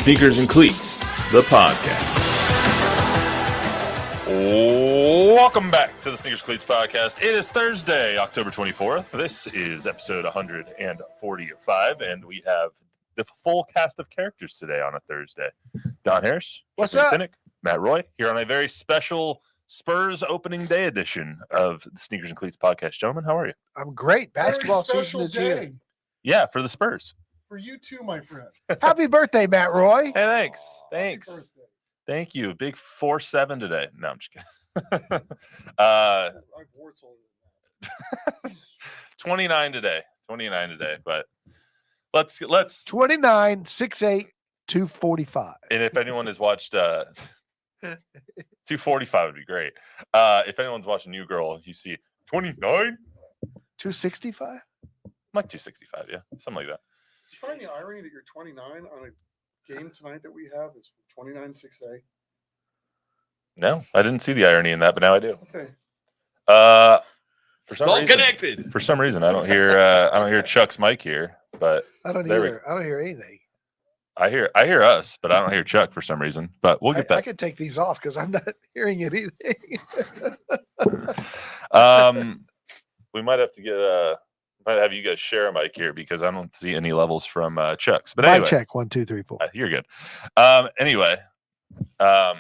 Sneakers and Cleats, the podcast. Welcome back to the Sneakers and Cleats podcast. It is Thursday, October 24th. This is episode 145, and we have the full cast of characters today on a Thursday. Don Harris, what's Jeffrey up? Tinnick, Matt Roy, here on a very special Spurs opening day edition of the Sneakers and Cleats podcast. Gentlemen, how are you? I'm great. Basketball season is here. Yeah, for the Spurs. For you too, my friend. Happy birthday, Matt Roy. Hey, thanks. Happy Thanks. birthday. Thank you. Big 4-7 today. No, I'm just kidding. I've warts older than that. 29 today. 29 today. But let's 29, 6'8", 245. and if anyone has watched 245 would be great. If anyone's watching New Girl, you see 29? 265? Like 265, yeah. Something like that. Do you find the irony that you're 29 on a game tonight that we have is 29-6A? No, I didn't see the irony in that, but now I do. Okay. For It's some all reason, connected. For some reason, I don't hear Chuck's mic here, but I don't There we- hear. I don't hear anything. I hear us, but I don't hear Chuck for some reason. But we'll get I that. could take these off because I'm not hearing anything. We might have to get might have you guys share a mic here because I don't see any levels from Chuck's. But Mic anyway, check 1, 2, 3, 4. you're good. Anyway, yeah,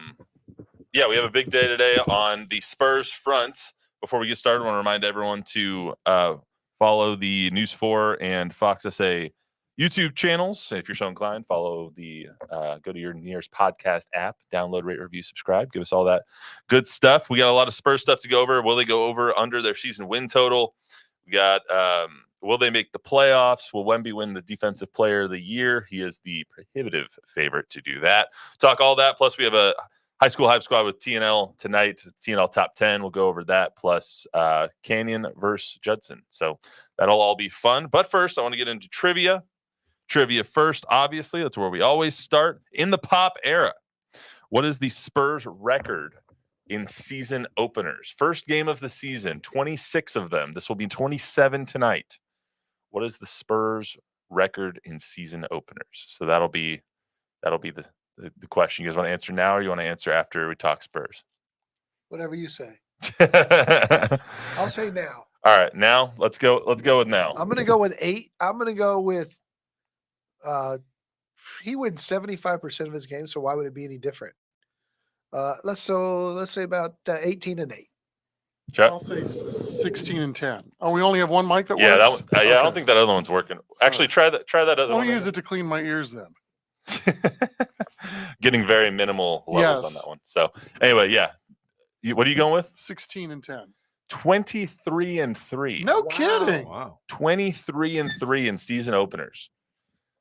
we have a big day today on the Spurs front. Before we get started, I want to remind everyone to follow the News 4 and Fox SA YouTube channels. If you're so inclined, follow the go to your nearest podcast app, download, rate, review, subscribe. Give us all that good stuff. We got a lot of Spurs stuff to go over. Will they go over under their season win total? We got will they make the playoffs? Will Wemby win the Defensive Player of the Year? He is the prohibitive favorite to do that. Talk all that. Plus, we have a High School Hype Squad with TNL tonight. TNL Top 10. We'll go over that. Plus Canyon versus Judson. So that'll all be fun. But first, I want to get into trivia. Trivia first, obviously. That's where we always start. In the Pop era, what is the Spurs record in season openers? First game of the season, 26 of them. This will be 27 tonight. What is the Spurs record in season openers? So that'll be the question. You guys want to answer now, or you want to answer after we talk Spurs? Whatever you say. All I'll say now. right, now let's go with now. I'm going to go with 8. I'm going to go with he wins 75% of his games, so why would it be any different? Let's say about 18-8. Chuck? I'll say 16-10. Oh, we only have one mic that Yeah, that works? one, yeah. I don't Okay. think that other one's working. Actually, try that other I'll one. use it to clean my ears then. Getting very minimal levels on Yes. that one. So anyway, yeah. What are you going with? 16-10. 23-3. No kidding. Wow. 23-3 in season openers.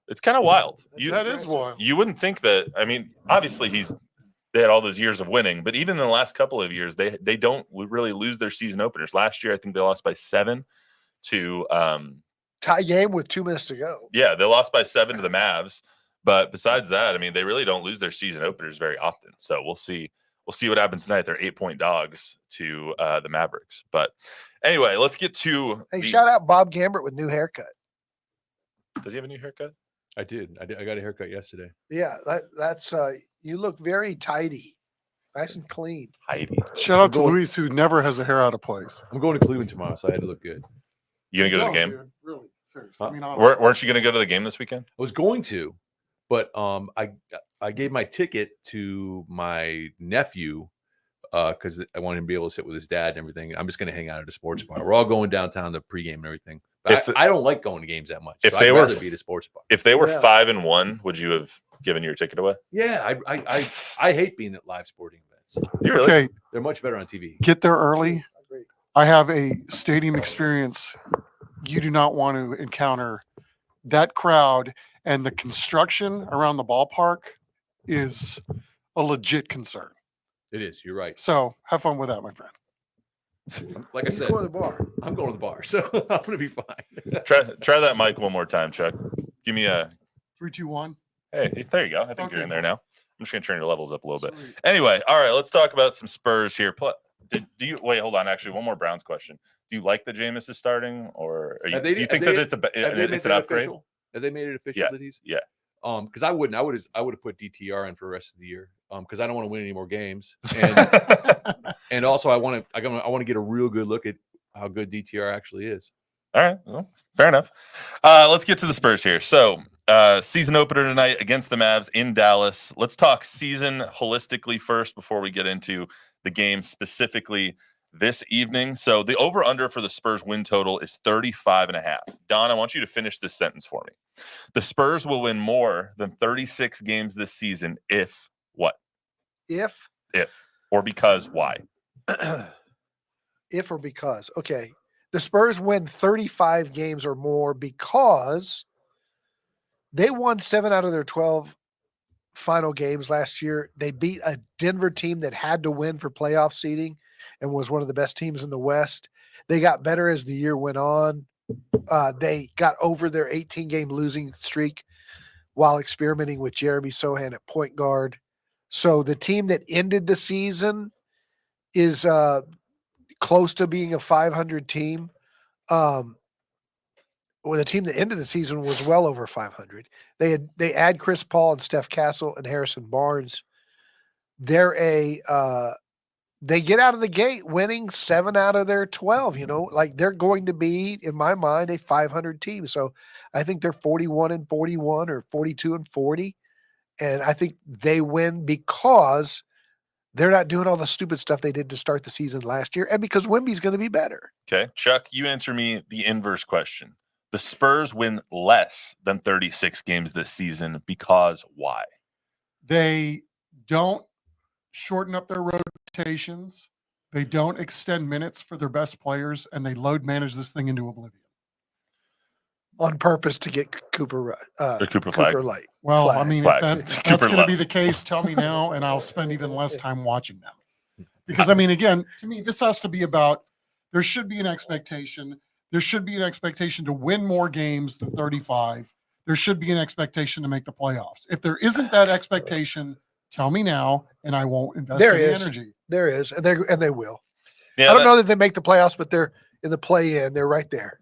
It's kind of wild. That is wild. You wouldn't think that. I mean, obviously they had all those years of winning, but even in the last couple of years, they don't really lose their season openers. Last year, I think they lost by 7 to Tie game with 2 minutes to go. yeah, they lost by 7 to the Mavs. But besides that, I mean, they really don't lose their season openers very often. So we'll see. We'll see what happens tonight. They're 8-point dogs to the Mavericks. But anyway, let's get to. Hey, shout out Bob Gambert with new haircut. Does he have a new haircut? I did. I got a haircut yesterday. Yeah, that's you look very tidy, nice and clean. Heidi. Shout out to Go- Luis, who never has a hair out of place. I'm going to Cleveland tomorrow, so I had to look good. You gonna go to the No, game? dude, really, seriously. Huh? I mean, honestly. Weren't you gonna go to the game this weekend? I was going to, but I gave my ticket to my nephew because I wanted him to be able to sit with his dad and everything. I'm just going to hang out at a sports bar. We're all going downtown to pregame and everything. But I don't like going to games that much. If so they I'd were- rather be at a sports bar. If they were Yeah. 5-1, would you have given your ticket away? Yeah, I hate being at live sporting events. You really? Okay, They're much better on TV. get there early. Agree. I have a stadium experience. You do not want to encounter that crowd, and the construction around the ballpark is a legit concern. It is. You're right. So have fun with that, my friend. Like I He's said, going to the bar. I'm going to the bar, so I'm going to be fine. Try that mic one more time, Chuck. Give me a. 3, 2, 1. Hey, there you go. I think Okay. you're in there now. I'm just gonna turn your levels up a little bit. Sweet. Anyway, all right, let's talk about some Spurs here. Do you wait? Hold on. Actually, one more Browns question. Do you like that Jameis is starting, or do you think that it's Have they made it's an that upgrade? official? Have they made it official Yeah. that he's? Yeah. Because I would have put DTR in for the rest of the year. Because I don't want to win any more games, and also I want to get a real good look at how good DTR actually is. All right, well, fair enough. Let's get to the Spurs here. So, season opener tonight against the Mavs in Dallas. Let's talk season holistically first before we get into the game specifically this evening. So, the over/under for the Spurs win total is 35.5. Don, I want you to finish this sentence for me. The Spurs will win more than 36 games this season if what? If Or because why? if or because. Okay. The Spurs win 35 games or more because they won 7 out of their 12 final games last year. They beat a Denver team that had to win for playoff seeding and was one of the best teams in the West. They got better as the year went on. They got over their 18-game losing streak while experimenting with Jeremy Sohan at point guard. So the team that ended the season is close to being a 500 team. Well, the team that ended the season was well over 500. They add Chris Paul and Steph Castle and Harrison Barnes. They're they get out of the gate winning 7 out of their 12. Like they're going to be, in my mind, a 500 team. So I think they're 41-41 or 42-40, and I think they win because they're not doing all the stupid stuff they did to start the season last year, and because Wemby's going to be better. Okay. Chuck, you answer me the inverse question. The Spurs win less than 36 games this season because why? They don't shorten up their rotations. They don't extend minutes for their best players, and they load manage this thing into oblivion. On purpose to get Cooper Light. Well, Flag. I mean, Flag. if that's Cooper going to left. be the case, tell me now, and I'll spend even less time watching them. Because, I mean, again, to me, this has to be about there should be an expectation. There should be an expectation to win more games than 35. There should be an expectation to make the playoffs. If there isn't that expectation, tell me now, and I won't invest any energy. There is, and they will. Yeah, I don't know that they make the playoffs, but they're in the play-in. They're right there.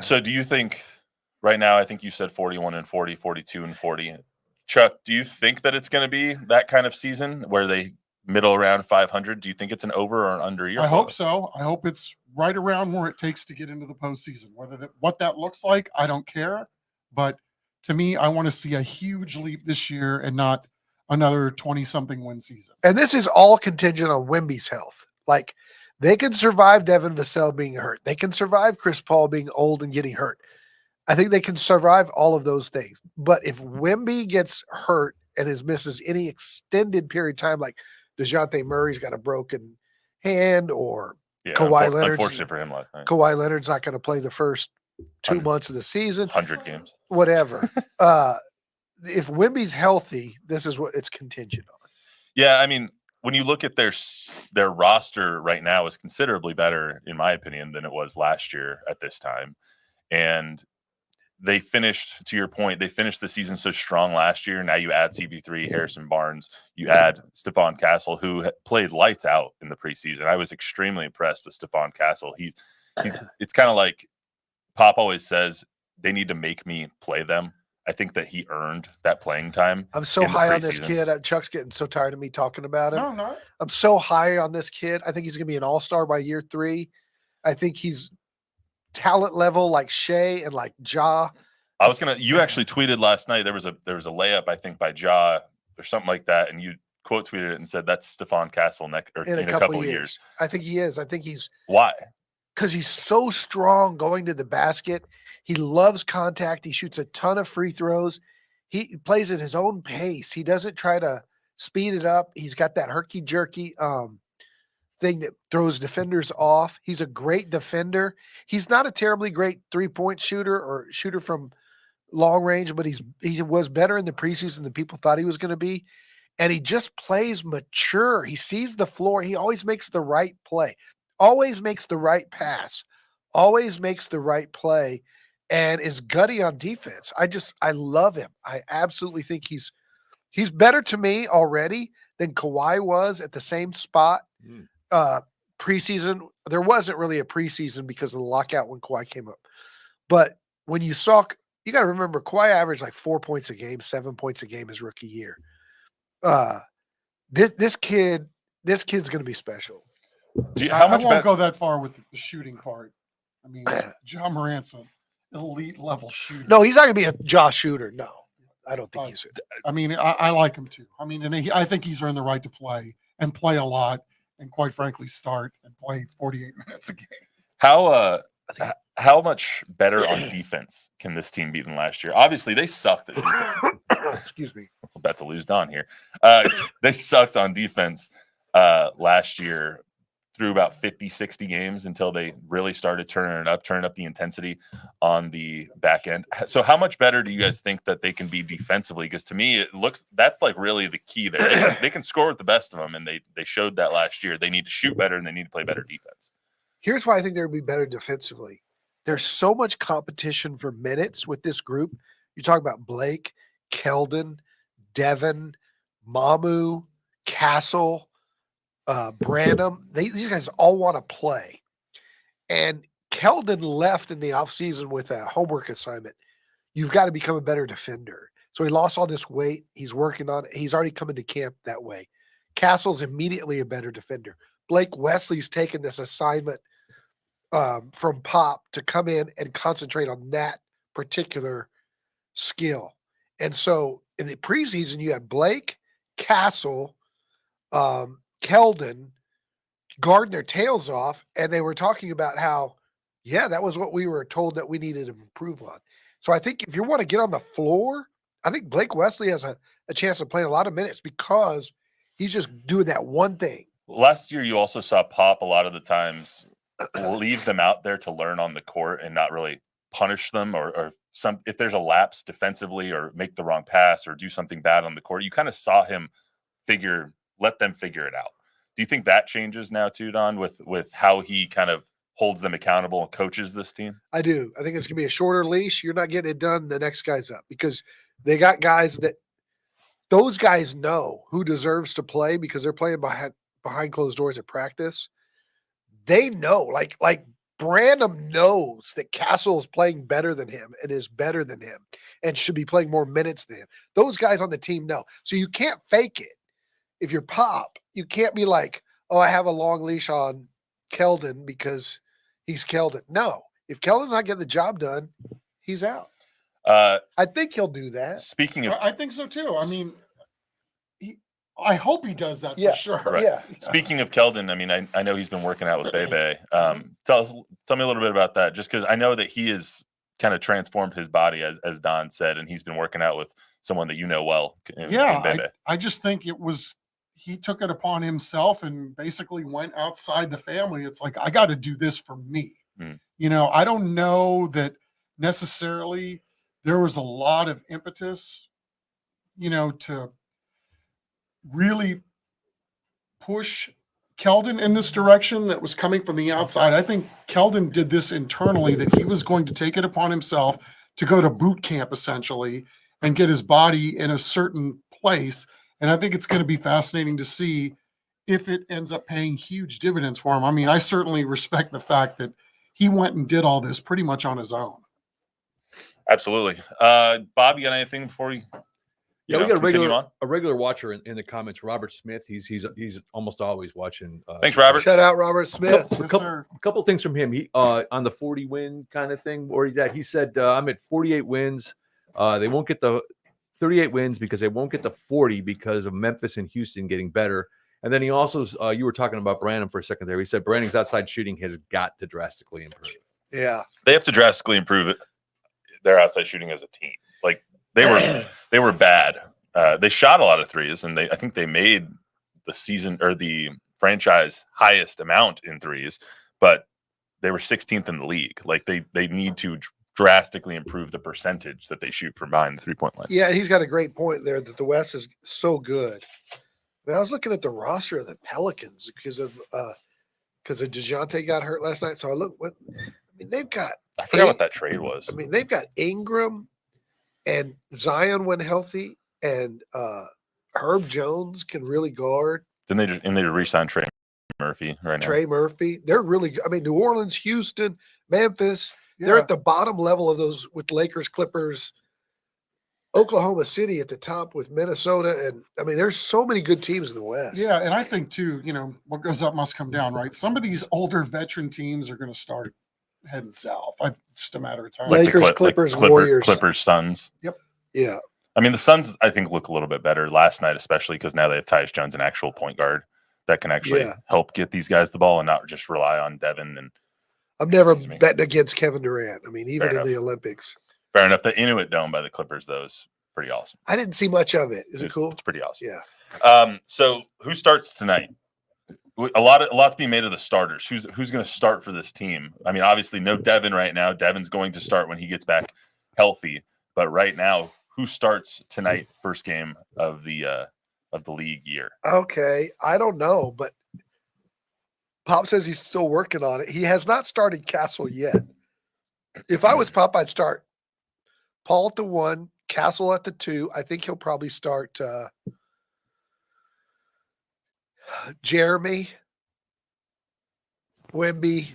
So do you think right now, I think you said 41-40, 42-40. Chuck, do you think that it's going to be that kind of season where they middle around 500? Do you think it's an over or an under year? I hope so. I hope it's right around where it takes to get into the postseason. What that looks like, I don't care. But to me, I want to see a huge leap this year and not another 20-something win season. And this is all contingent on Wemby's health. Like, they can survive Devin Vassell being hurt. They can survive Chris Paul being old and getting hurt. I think they can survive all of those things. But if Wemby gets hurt and misses any extended period of time, like DeJounte Murray's got a broken hand, or Kawhi Leonard's, unfortunate for him last night. Kawhi Leonard's not going to play the first 2 months of the season. 100 games. Whatever. If Wemby's healthy, this is what it's contingent on. Yeah, I mean, when you look at their roster right now is considerably better, in my opinion, than it was last year at this time. And they finished, to your point, they finished the season so strong last year. Now you add CB3, Harrison Barnes, you add Stephon Castle, who played lights out in the preseason. I was extremely impressed with Stephon Castle. It's kind of like Pop always says, they need to make me play them. I think that he earned that playing time. I'm so high on this kid. Chuck's getting so tired of me talking about him. No, I'm not. I'm so high on this kid. I think he's going to be an all-star by year 3. I think he's talent level like Shea and like Ja. You actually tweeted last night, there was a layup, I think, by Ja or something like that, and you quote tweeted it and said that's Stephon Castle in a couple of years. I think he is. I think he's why? Because he's so strong going to the basket. He loves contact. He shoots a ton of free throws. He plays at his own pace. He doesn't try to speed it up. He's got that herky-jerky thing that throws defenders off. He's a great defender. He's not a terribly great three-point shooter or shooter from long range, but he was better in the preseason than people thought he was going to be. And he just plays mature. He sees the floor. He always makes the right play, always makes the right pass, always makes the right play, and is gutty on defense. I love him. I absolutely think he's better to me already than Kawhi was at the same spot. Preseason, there wasn't really a preseason because of the lockout when Kawhi came up. But when you saw, you got to remember Kawhi averaged like 4 points a game, 7 points a game his rookie year. This kid's going to be special. How I much won't better? go that far with the shooting part. I mean, John Morant's an elite level shooter. No, he's not going to be a Josh shooter. No, I don't think he's. I mean, I like him too. I mean, and I think he's earned the right to play and play a lot, and quite frankly, start and play 48 minutes a game. How much better on defense can this team be than last year? Obviously, they sucked at defense. Excuse me. I'm about to lose Don here. They sucked on defense last year through about 50, 60 games until they really started turning up the intensity on the back end. So how much better do you guys think that they can be defensively? Because to me, it looks that's like really the key there. They can score with the best of them, and they showed that last year. They need to shoot better, and they need to play better defense. Here's why I think they'll be better defensively. There's so much competition for minutes with this group. You talk about Blake, Keldon, Devin, Mamu, Castle, Branham. These guys all want to play. And Keldon left in the offseason with a homework assignment. You've got to become a better defender. So he lost all this weight. He's working on it. He's already come into camp that way. Castle's immediately a better defender. Blake Wesley's taken this assignment from Pop to come in and concentrate on that particular skill. And so in the preseason, you had Blake, Castle, Keldon guarding their tails off, and they were talking about how, yeah, that was what we were told that we needed to improve on. So I think if you want to get on the floor, I think Blake Wesley has a chance of playing a lot of minutes because he's just doing that one thing. Last year, you also saw Pop a lot of the times leave them out there to learn on the court and not really punish them or some if there's a lapse defensively or make the wrong pass or do something bad on the court. You kind of saw him let them figure it out. Do you think that changes now too, Don, with how he kind of holds them accountable and coaches this team? I do. I think it's going to be a shorter leash. You're not getting it done. The next guy's up because they got guys that those guys know who deserves to play because they're playing behind closed doors at practice. They know, like Branham knows that Castle is playing better than him and is better than him and should be playing more minutes than him. Those guys on the team know. So you can't fake it. If you're Pop, you can't be like, oh, I have a long leash on Keldon because he's Keldon. No, if Keldon's not getting the job done, he's out. I think he'll do that. Speaking of, I think so too. I mean, I hope he does that for sure. Right. Yeah. Speaking of Keldon, I mean, I know he's been working out with Bebe. Tell me a little bit about that, just because I know that he has kind of transformed his body, as Don said, and he's been working out with someone that you know well. In Bebe. I just think he took it upon himself and basically went outside the family. It's like, I got to do this for me. You know, I don't know that necessarily there was a lot of impetus, you know, to really push Keldon in this direction that was coming from the outside. I think Keldon did this internally, that he was going to take it upon himself to go to boot camp essentially and get his body in a certain place. And I think it's going to be fascinating to see if it ends up paying huge dividends for him. I mean, I certainly respect the fact that he went and did all this pretty much on his own. Absolutely. Bob, you got anything before you? Yeah, we got a regular watcher in the comments, Robert Smith. He's almost always watching. Thanks, Robert. Shout out Robert Smith. A couple things from him. He on the 40 win kind of thing where he's at. He said, "I'm at 48 wins. They won't get the 38 wins because they won't get the 40 because of Memphis and Houston getting better." And then he also, you were talking about Branham for a second there. He said Branning's outside shooting has got to drastically improve. Yeah, they have to drastically improve it. Their outside shooting as a team, like. They were bad. They shot a lot of threes, and I think they made the season or the franchise highest amount in threes, but they were 16th in the league. Like they need to drastically improve the percentage that they shoot from behind the 3-point line. Yeah, he's got a great point there that the West is so good. I mean, I was looking at the roster of the Pelicans because of DeJounte got hurt last night. So they've got. I forgot what that trade was. I mean, they've got Ingram. And Zion, when healthy, and Herb Jones can really guard. Then they re-signed Trey Murphy right now. Trey Murphy. They're really good. I mean, New Orleans, Houston, Memphis, They're at the bottom level of those with Lakers, Clippers, Oklahoma City at the top with Minnesota. And I mean, there's so many good teams in the West. Yeah, and I think too, what goes up must come down, right? Some of these older veteran teams are going to start heading south. It's just a matter of time. Like- Lakers, Clippers, Warriors. Clippers, Suns. Yeah. I mean, the Suns, I think, look a little bit better last night, especially because now they have Tyus Jones, an actual point guard that can actually help get these guys the ball and not just rely on Devin. And I'm never betting against Kevin Durant. I mean, even Fair in the Olympics. fair enough. The Inuit Dome by the Clippers, though, is pretty awesome. I didn't see much of it. Is it cool? It's pretty awesome. Yeah. So who starts tonight? A lot to be made of the starters. Who's going to start for this team? I mean, obviously, no Devin right now. Devin's going to start when he gets back healthy. But right now, who starts tonight? First game of the league year. Okay. I don't know, but Pop says he's still working on it. He has not started Castle yet. If I was Pop, I'd start Paul at the 1, Castle at the 2. I think he'll probably start Jeremy, Wemby,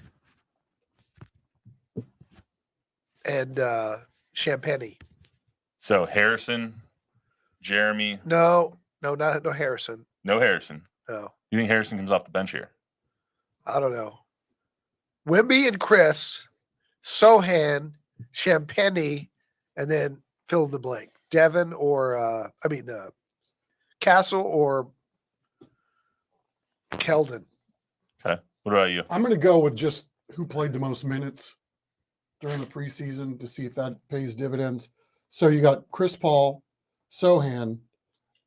and Champagny. So Harrison, Jeremy. No Harrison. No Harrison. No, You think Harrison comes off the bench here? I don't know. Wemby and Chris, Sohan, Champagny, and then fill in the blank. Devin or Castle or Keldon. Okay. What about you? I'm going to go with just who played the most minutes during the preseason to see if that pays dividends. So you got Chris Paul, Sohan,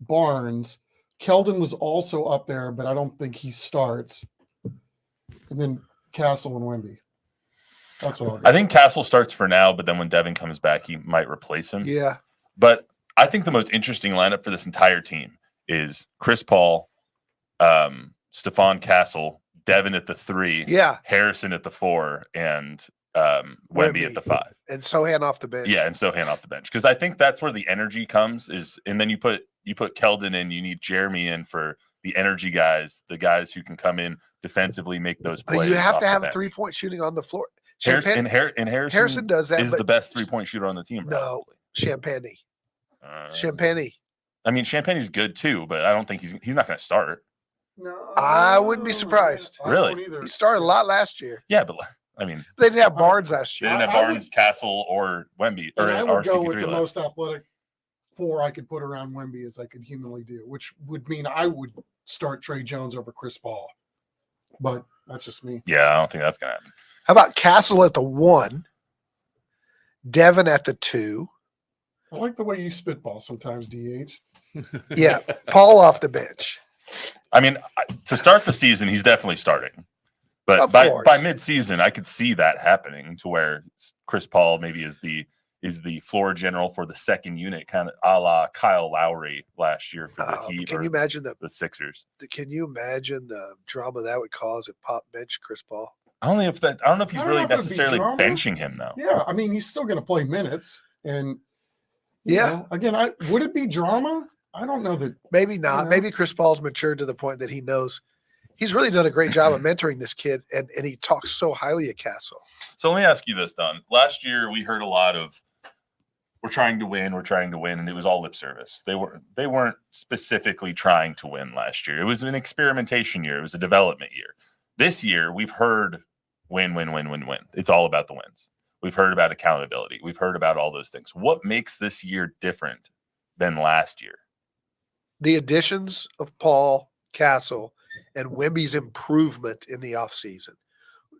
Barnes. Keldon was also up there, but I don't think he starts. And then Castle and Wemby. That's what I'll go. I think Castle starts for now, but then when Devin comes back, he might replace him. Yeah. But I think the most interesting lineup for this entire team is Chris Paul, Stephon Castle, Devin at the 3, Yeah. Harrison at the 4, and Wemby at the 5. And Sohan off the bench. Yeah, and Sohan off the bench. Because I think that's where the energy comes and then you put Keldon in, you need Jeremy in for the energy guys, the guys who can come in defensively, make those But plays. you have to off have the bench. 3-point shooting on the floor. Harrison Harrison does that, is but the best 3-point shooter on the team. no, Probably. Champagny. I mean, Champagne's good too, but I don't think he's not going to start. No, I wouldn't be surprised. I Really? don't either. He started a lot last year. Yeah, but I mean, They didn't have Barnes last they year. didn't have I would- Barnes, Castle, or Wemby, or, And I or would go CP3 with the left. most athletic 4 I could put around Wemby as I could humanly do, which would mean I would start Trey Jones over Chris Paul. But that's just me. Yeah, I don't think that's going to happen. How about Castle at the 1, Devin at the 2? I like the way you spitball sometimes, DH. Yeah, Paul off the bench. I mean, to start the season, he's definitely starting. But Of by course. mid-season, I could see that happening to where Chris Paul maybe is the floor general for the second unit, kind of a la Kyle Lowry last year for the Heat Can or you imagine the Sixers. Can you imagine the drama that would cause if Pop bench Chris Paul? I don't know if he's I don't really know if it'd be necessarily drama. benching him though. Yeah, I mean, he's still going to play minutes. And, you Yeah. know, again, would it be drama? I don't know that. Maybe not. know? Maybe Chris Paul's matured to the point that he knows he's really done a great job of mentoring this kid, and he talks so highly of Castle. So let me ask you this, Don. Last year we heard a lot of we're trying to win, and it was all lip service. They weren't specifically trying to win last year. It was an experimentation year. It was a development year. This year we've heard win. It's all about the wins. We've heard about accountability. We've heard about all those things. What makes this year different than last year? The additions of Paul, Castle, and Wemby's improvement in the offseason.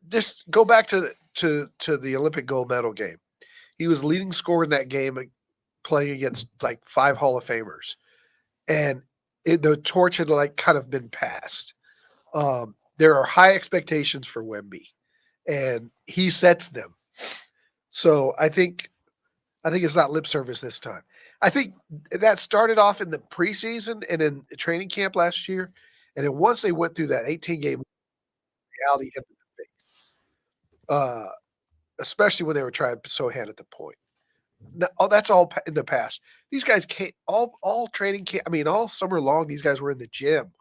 Just go back to the Olympic gold medal game. He was leading scorer in that game, playing against like 5 Hall of Famers, and the torch had like kind of been passed. There are high expectations for Wemby, and he sets them. So I think it's not lip service this time. I think that started off in the preseason and in training camp last year. And then once they went through that 18-game reality hit the face, especially when they were trying Sohan at the point. Now, that's all in the past. These guys can't all training camp. I mean, all summer long, these guys were in the gym,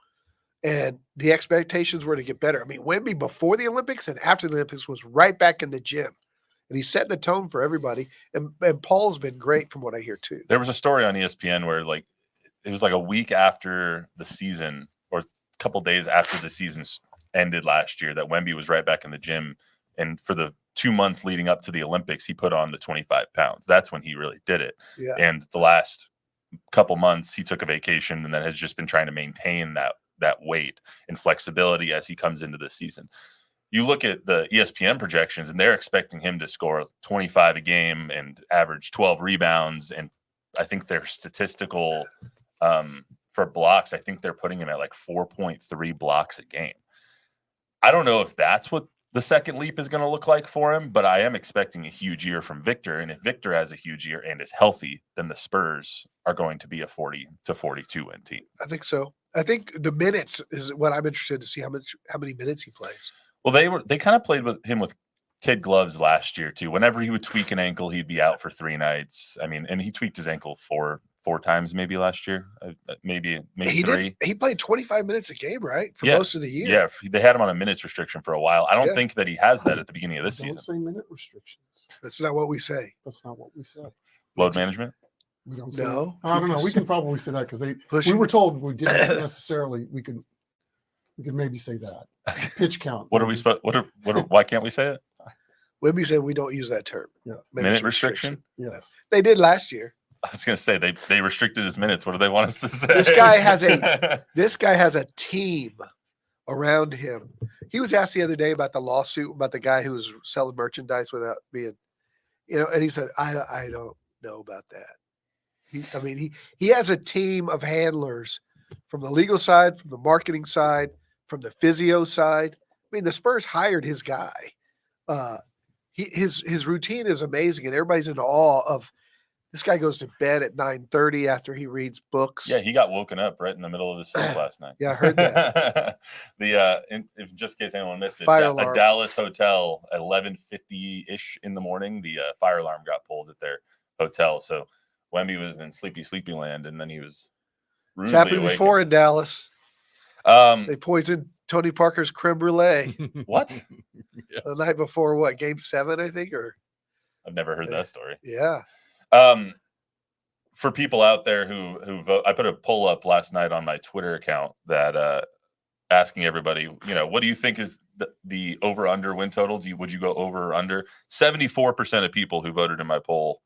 and the expectations were to get better. I mean, Wemby before the Olympics and after the Olympics was right back in the gym and he's setting the tone for everybody. And Paul's been great from what I hear too. There was a story on ESPN where like it was like a week after the season or a couple days after the season ended last year that Wemby was right back in the gym. And for the 2 months leading up to the Olympics, he put on the 25 pounds. That's when he really did it. Yeah. And the last couple months, he took a vacation and then has just been trying to maintain that weight and flexibility as he comes into this season. You look at the ESPN projections, and they're expecting him to score 25 a game and average 12 rebounds. And I think their statistical for blocks, I think they're putting him at like 4.3 blocks a game. I don't know if that's what the second leap is going to look like for him, but I am expecting a huge year from Victor. And if Victor has a huge year and is healthy, then the Spurs are going to be a 40 to 42 win team. I think so. I think the minutes is what I'm interested to see how many minutes he plays. Well, they kind of played with him with kid gloves last year too. Whenever he would tweak an ankle, he'd be out for 3 nights. I mean, and he tweaked his ankle four times maybe last year, maybe He 3. He played 25 minutes a game, right, for Yeah. most of the year. Yeah, they had him on a minutes restriction for a while. I don't Yeah. think that he has that at the beginning of this Don't season. say minute restrictions. That's not what we say. That's not what we say. Load management. We don't say No. that. I don't know. We can probably say that because Push- we were told we didn't necessarily. We could maybe say that. Pitch count. What are we supposed? Why can't we say it? Wemby said we don't use that term. Yeah. Minute restriction. Yes. They did last year. I was going to say they restricted his minutes. What do they want us to say? This guy has a team around him. He was asked the other day about the lawsuit about the guy who was selling merchandise without being, and he said, I don't know about that. He has a team of handlers from the legal side, from the marketing side, from the physio side. I mean, the Spurs hired his guy. His routine is amazing, and everybody's in awe of. This guy goes to bed at 9:30 after he reads books. Yeah, he got woken up right in the middle of his sleep last night. Yeah, I heard that. If just in case anyone missed it, Fire a alarm. Dallas hotel at 11:50-ish in the morning, the fire alarm got pulled at their hotel. So Wemby was in sleepy land, and then he was It's rudely happened awakened. before in Dallas. Um, They poisoned Tony Parker's creme brulee what? the night before. What, game 7, I think, or I've never heard that story. yeah. For people out there who vote, I put a poll up last night on my Twitter account that asking everybody, what do you think is the over under win total? Would you go over or under? 74% of people who voted in my poll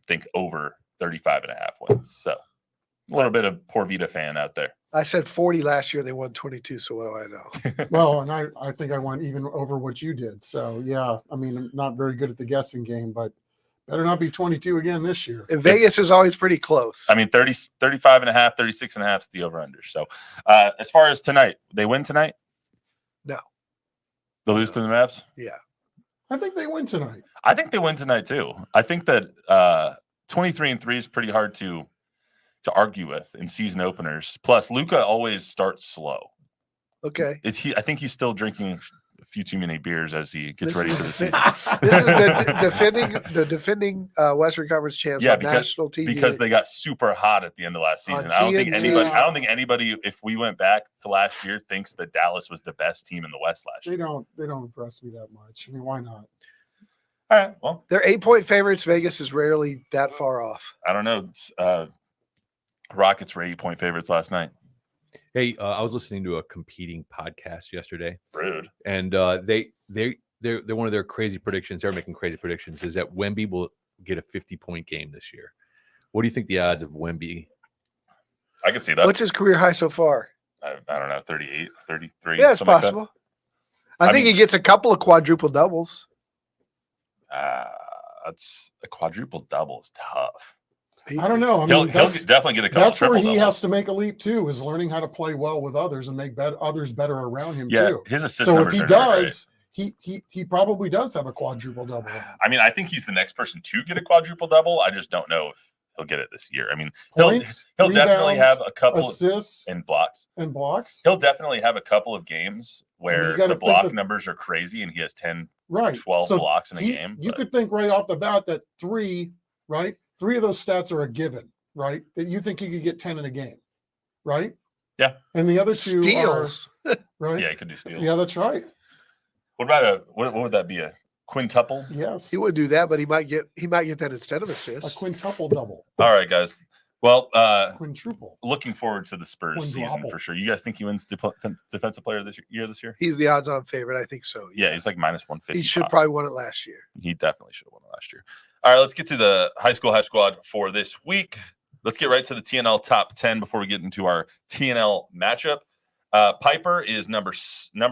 think over 35.5 wins. So a little bit of Poor Vita fan out there. I said 40 last year. They won 22. So what do I know? Well, and I think I went even over what you did. So yeah, I mean, I'm not very good at the guessing game, but better not be 22 again this year. And Vegas is always pretty close. I mean, 35.5, 36.5 is the over under. So as far as tonight, they win tonight? No. They lose to the Mavs? Yeah. I think they win tonight. I think they win tonight too. I think that 23-3 is pretty hard to argue with in season openers. Plus, Luka always starts slow. Okay. I think he's still drinking a few too many beers as he gets This ready is for the the season. This is the defending Western Conference champs on national TV. Because they got super hot at the end of last season. On I don't think TNT. anybody, if we went back to last year, thinks that Dallas was the best team in the West last year. They don't impress me that much. I mean, why not? All right. Well, They're 8-point favorites. Vegas is rarely that far off. I don't know. Rockets were 8-point favorites last night. Hey, I was listening to a competing podcast yesterday, Rude. and they're one of their crazy predictions. They're making crazy predictions. Is that Wemby will get a 50-point game this year? What do you think the odds of Wemby? I can see that. What's his career high so far? I don't know, 38, 33. Yeah, it's something like that. possible. I think he gets a couple of quadruple doubles. That's a quadruple double is tough. I don't know. I He'll mean, that's, definitely get a couple. that's where he triple-doubles. has to make a leap too, is learning how to play well with others and make others better around him Yeah, too. his assist So if numbers he are not great. does, he probably does have a quadruple double. I mean, I think he's the next person to get a quadruple double. I just don't know if he'll get it this year. I mean, Points, he'll definitely rebounds, have a couple assists and blocks. and blocks. He'll definitely have a couple of games where you gotta the think block that- numbers are crazy and he has 10, Right. 12 blocks in a game. You but- could think right off the bat that three of those stats are a given, right? That you think you could get 10 in a game, right? Yeah. And the other two Steals. are right. Yeah, he could do steals. Yeah, that's right. What about what would that be? quintuple. Yes. He would do that, but he might get that instead of A assists. quintuple double. All right, guys. Well, Quintuple. looking forward to the Spurs season Quadruple. for sure. You guys think he wins defensive player this year? He's the odds-on favorite. I think so. Yeah, he's like minus 150. He should probably won it last year. He definitely should have won it last year. All right, let's get to the high school hype squad for this week. Let's get right to the TNL top 10 before we get into our TNL matchup. Piper is number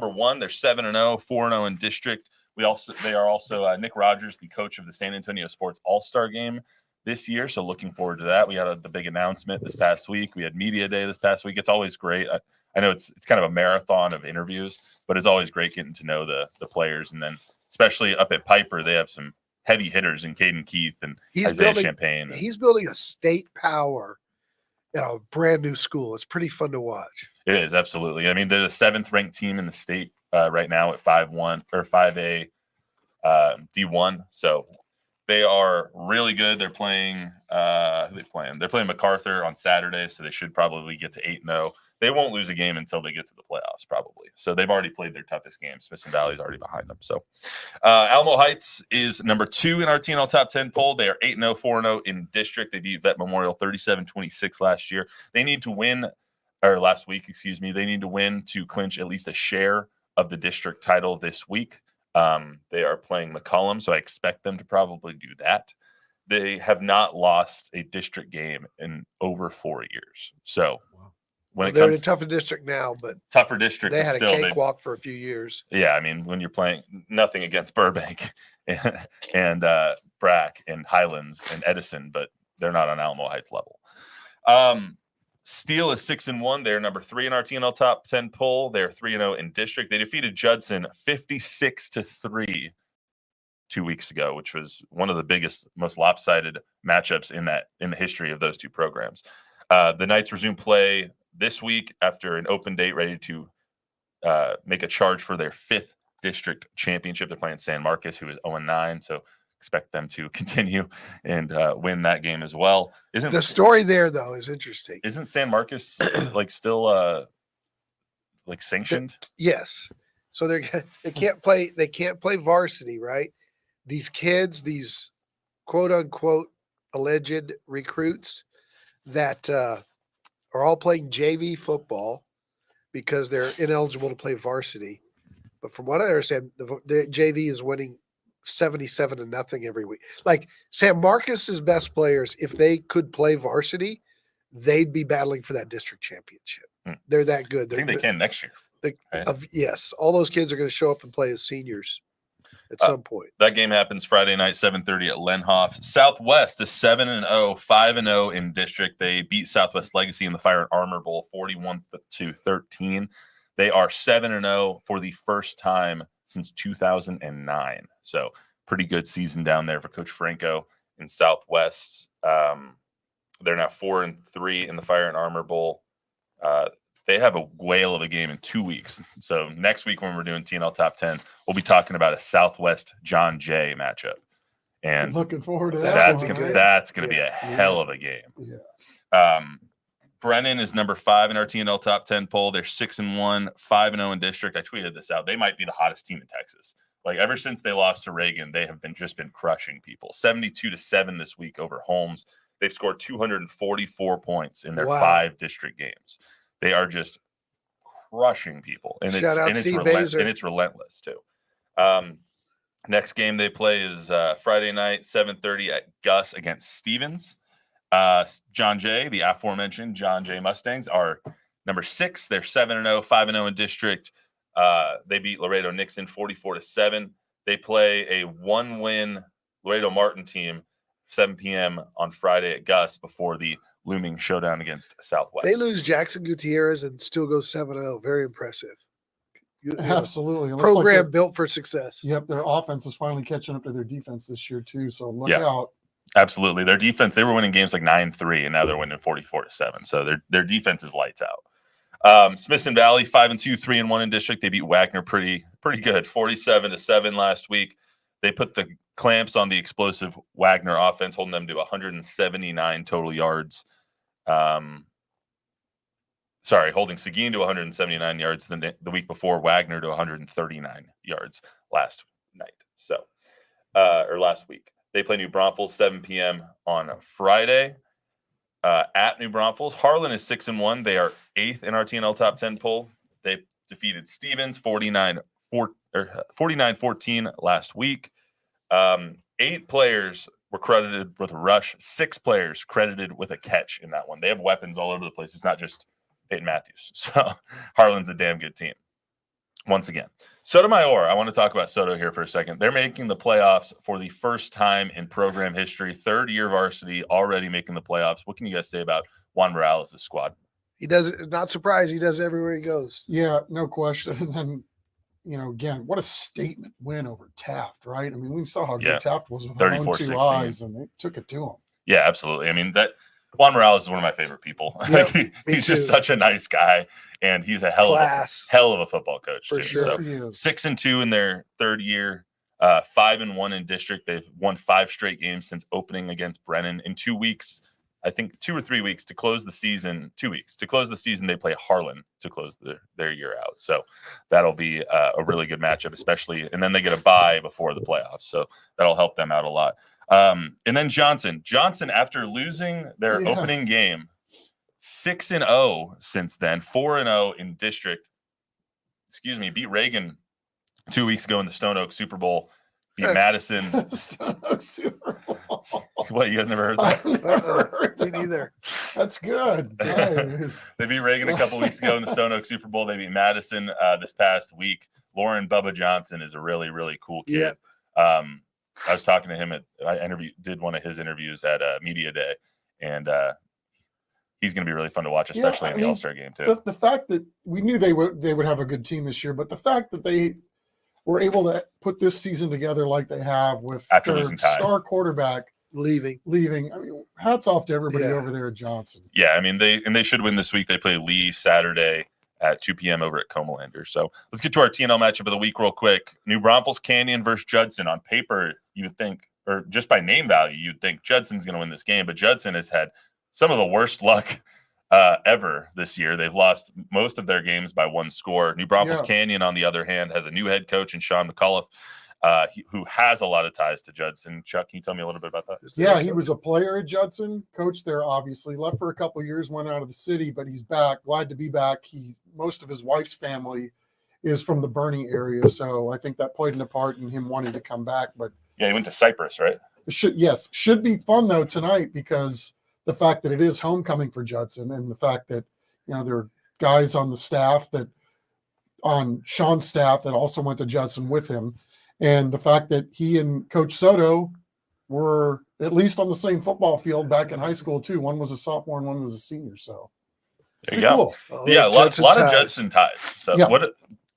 one. They're 7-0, 4-0 in district. They are also Nick Rogers, the coach of the San Antonio Sports All-Star Game this year. So looking forward to that. We had the big announcement this past week. We had media day this past week. It's always great. I know it's kind of a marathon of interviews, but it's always great getting to know the players. And then especially up at Piper, they have some heavy hitters in Caden Keith and Isaiah Champagne. He's building a state power at a brand new school. It's pretty fun to watch. It is, absolutely. I mean, they're the 7th ranked team in the state right now at 5-1 or 5A D1. So they are really good. They're playing They're playing MacArthur on Saturday, so they should probably get to 8-0. They won't lose a game until they get to the playoffs, probably. So they've already played their toughest game. Smithson Valley's already behind them. So Alamo Heights is number 2 in our TNL top 10 poll. They are 8-0, 4-0 in district. They beat Vet Memorial 37-26 last year. They need to win, or last week, excuse me. They need to win to clinch at least a share of the district title this week. They are playing McCollum, so I expect them to probably do that. They have not lost a district game in over 4 years. So They're in a tougher district now, but tougher district, they had still, a cakewalk for a few years. Yeah, I mean, when you're playing, nothing against Burbank and Brack and Highlands and Edison, but they're not on Alamo Heights level. Steele is 6-1. They're number 3 in our TNL top 10 poll. They're 3-0 in district. They defeated Judson 56-3 2 weeks ago, which was one of the biggest, most lopsided matchups in the history of those two programs. The Knights resume play this week after an open date, ready to make a charge for their 5th district championship. They're playing San Marcos, who is 0-9. So expect them to continue and win that game as well. The story there, though, is interesting. Isn't San Marcos still sanctioned? Yes. So they can't play varsity, right? These kids, these quote unquote alleged recruits that are all playing JV football because they're ineligible to play varsity. But from what I understand, the JV is winning 77-0 every week. Like San Marcos's best players, if they could play varsity, they'd be battling for that district championship. They're that good. I think they can next year. Right? Yes, all those kids are going to show up and play as seniors at some point. That game happens Friday night, 7:30 at Lenhoff. Southwest is 7-0, 5-0 in district. They beat Southwest Legacy in the Fire and Armor Bowl 41-13. They are 7-0 for the first time since 2009. So pretty good season down there for Coach Franco in Southwest. They're now 4-3 in the Fire and Armor Bowl. They have a whale of a game in 2 weeks. So next week when we're doing TNL Top 10, we'll be talking about a Southwest John Jay matchup. And looking forward to that. That's gonna be a hell of a game. Yeah. Brennan is number 5 in our TNL Top 10 poll. They're 6-1, 5-0 in district. I tweeted this out. They might be the hottest team in Texas. Like ever since they lost to Reagan, they have been crushing people. 72-7 this week over Holmes. They've scored 244 points in their 5 district games. They are just crushing people, and it's relentless too. Next game they play is Friday night, 7:30 at Gus against Stevens. John Jay, the aforementioned John Jay Mustangs, are number 6. They're 7-0, 5-0 in district. They beat Laredo Nixon 44-7. They play a 1-win Laredo Martin team 7 p.m. on Friday at Gus before the looming showdown against Southwest. They lose Jackson Gutierrez and still go 7-0. Very impressive. Absolutely. Program built for success. Yep. Their offense is finally catching up to their defense this year too. So look out. Absolutely. Their defense, they were winning games like 9-3 and now they're winning 44-7. So their defense is lights out. Smithson Valley 5-2, 3-1 in district. They beat Wagner pretty good, 47-7 last week. They put the clamps on the explosive Wagner offense, holding them to 179 total yards. Holding Seguin to 179 yards the week before, Wagner to 139 yards last night. So or last week. They play New Braunfels 7 p.m. on Friday at New Braunfels. Harlan is 6-1. They are 8th in our TNL top 10 poll. They defeated Stevens 49-14 last week. 8 players were credited with a rush. 6 players credited with a catch in that one. They have weapons all over the place. It's not just Peyton Matthews. So Harlan's a damn good team. Once again, Sotomayor, I want to talk about Soto here for a second. They're making the playoffs for the first time in program history. 3rd-year varsity, already making the playoffs. What can you guys say about Juan Morales' squad? He does, not surprised. He does it everywhere he goes. Yeah, no question. And then, again, what a statement win over Taft, right? I mean, we saw how good Taft was with our own 2 eyes, and they took it to him. Yeah, absolutely. I mean, that Juan Morales is one of my favorite people. Yep, he's just such a nice guy, and he's a hell of a football coach for too. sure. So 6-2 in their 3rd year, 5-1 in district. They've won 5 straight games since opening against Brennan. In 2 weeks, I think 2 or 3 weeks to close the season. 2 weeks to close the season, they play Harlan to close their year out. So that'll be a really good matchup, especially. And then they get a bye before the playoffs, so that'll help them out a lot. And then Johnson, after losing their opening game, 6-0 since then, 4-0 in district. Beat Reagan 2 weeks ago in the Stone Oak Super Bowl. Beat Madison. Stone Oak Super Bowl. What, you guys never heard that? Never heard that either. That's good. Nice. They beat Reagan a couple weeks ago in the Stone Oak Super Bowl. They beat Madison this past week. Lauren Bubba Johnson is a really, really cool kid. Yeah. I was talking to him did one of his interviews at Media Day, and he's going to be really fun to watch, especially in the All-Star game too. The fact that we knew they would have a good team this year, but the fact that they were able to put this season together like they have with after their losing Ty. Star quarterback leaving. I mean, hats off to everybody over there at Johnson. Yeah, I mean they should win this week. They play Lee Saturday at 2 p.m. over at Comalander. So let's get to our TNL matchup of the week real quick. New Braunfels Canyon versus Judson. On paper, you would think, or just by name value, you'd think Judson's going to win this game, but Judson has had some of the worst luck ever this year. They've lost most of their games by 1 score. New Braunfels Canyon, on the other hand, has a new head coach in Sean McCullough, who has a lot of ties to Judson. Chuck, can you tell me a little bit about that? Yeah, he was a player at Judson, coached there, obviously. Left for a couple of years, went out of the city, but he's back. Glad to be back. Most of his wife's family is from the Bernie area, so I think that played a part in him wanting to come back. But yeah, he went to Cyprus, right? Should be fun though tonight, because the fact that it is homecoming for Judson, and the fact that there are guys on the staff on Sean's staff that also went to Judson with him. And the fact that he and Coach Soto were at least on the same football field back in high school too. One was a sophomore and one was a senior. So there you go. Cool. A lot of Judson ties. So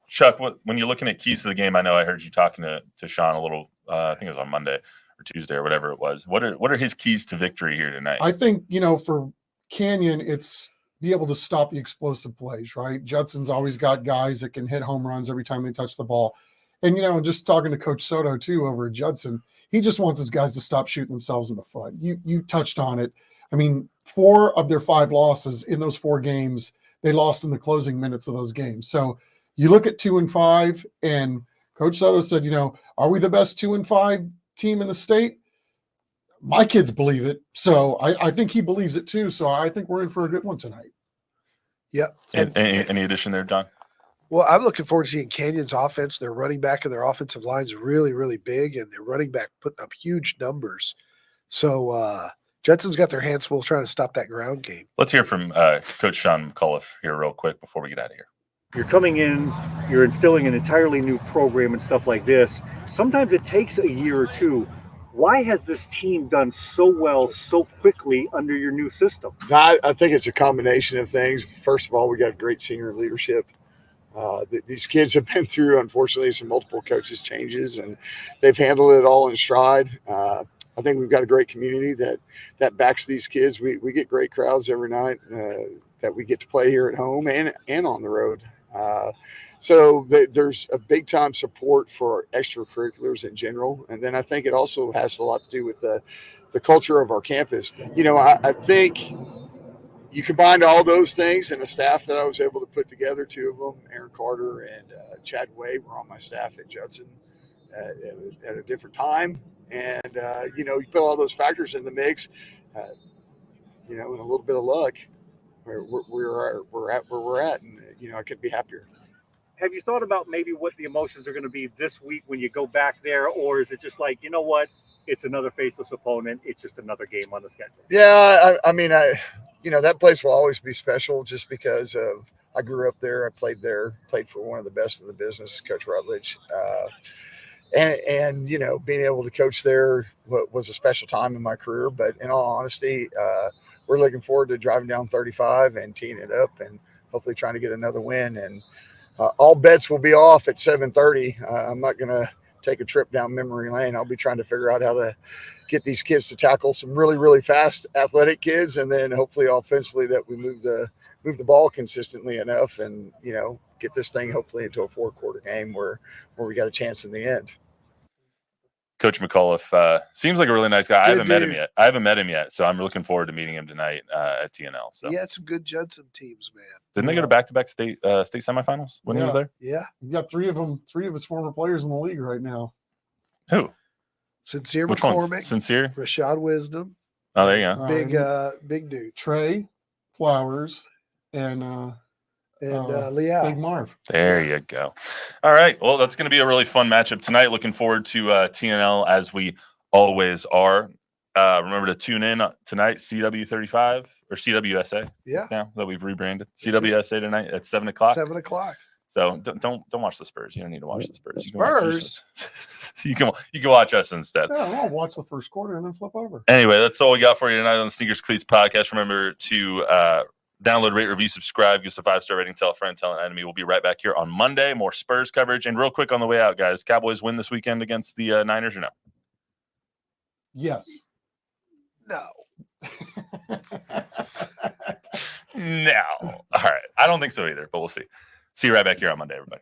Chuck, when you're looking at keys to the game, I know I heard you talking to Sean a little, I think it was on Monday or Tuesday or whatever it was. What are his keys to victory here tonight? I think, for Canyon, it's be able to stop the explosive plays, right? Judson's always got guys that can hit home runs every time they touch the ball. And, just talking to Coach Soto, too, over at Judson, he just wants his guys to stop shooting themselves in the foot. You touched on it. I mean, 4 of their 5 losses in those 4 games, they lost in the closing minutes of those games. So you look at 2-5, and Coach Soto said, are we the best 2-5 team in the state? My kids believe it. So I think he believes it, too. So I think we're in for a good one tonight. Yep. Any addition there, John? Well, I'm looking forward to seeing Canyon's offense. Their running back and their offensive line is really, really big, and their running back putting up huge numbers. So Judson's got their hands full trying to stop that ground game. Let's hear from Coach Sean McCullough here real quick before we get out of here. You're coming in, you're instilling an entirely new program and stuff like this. Sometimes it takes a year or two. Why has this team done so well so quickly under your new system? I think it's a combination of things. First of all, we got great senior leadership. These kids have been through, unfortunately, some multiple coaches changes, and they've handled it all in stride. I think we've got a great community that backs these kids. We get great crowds every night that we get to play here at home and on the road. So there's a big time support for extracurriculars in general. And then I think it also has a lot to do with the culture of our campus. I think you combined all those things, and a staff that I was able to put together, 2 of them, Aaron Carter and Chad Way, were on my staff at Judson at a different time. And, you put all those factors in the mix, and a little bit of luck, we're at where we're at. And, I couldn't be happier. Have you thought about maybe what the emotions are going to be this week when you go back there? Or is it just like, you know what? It's another faceless opponent. It's just another game on the schedule. Yeah, that place will always be special just because of I grew up there. I played there, played for one of the best in the business, Coach Rutledge. And being able to coach there was a special time in my career. But in all honesty, we're looking forward to driving down 35 and teeing it up and hopefully trying to get another win. And all bets will be off at 7:30. I'm not going to take a trip down memory lane. I'll be trying to figure out how to get these kids to tackle some really, really fast athletic kids. And then hopefully offensively that we move the ball consistently enough and, get this thing hopefully into a 4-quarter game where we got a chance in the end. Coach McAuliffe seems like a really nice guy. I Good haven't met him dude. yet. I haven't met him yet, so I'm looking forward to meeting him tonight at TNL. So He had some good Judson teams, man. didn't they go to back-to-back state semifinals when he was there? Yeah. You got three of his former players in the league right now. Who? Sincere Which McCormick, ones? Sincere? Rashad Wisdom, Oh, there you go. big dude, Trey Flowers and Leal. Big Marv. There you go. All right. Well, that's going to be a really fun matchup tonight. Looking forward to TNL as we always are. Remember to tune in tonight, CW35 or CWSA. Yeah. Now that we've rebranded, CWSA tonight at 7 o'clock. 7 o'clock. So don't watch the Spurs. You don't need to watch the Spurs. Spurs? You can watch us instead. Yeah, I'll watch the first quarter and then flip over. Anyway, that's all we got for you tonight on the Sneakers Cleats podcast. Remember to download, rate, review, subscribe, give us a 5-star rating, tell a friend, tell an enemy. We'll be right back here on Monday. More Spurs coverage. And real quick on the way out, guys, Cowboys win this weekend against the Niners or no? Yes. No. No. All right. I don't think so either, but we'll see. See you right back here on Monday, everybody.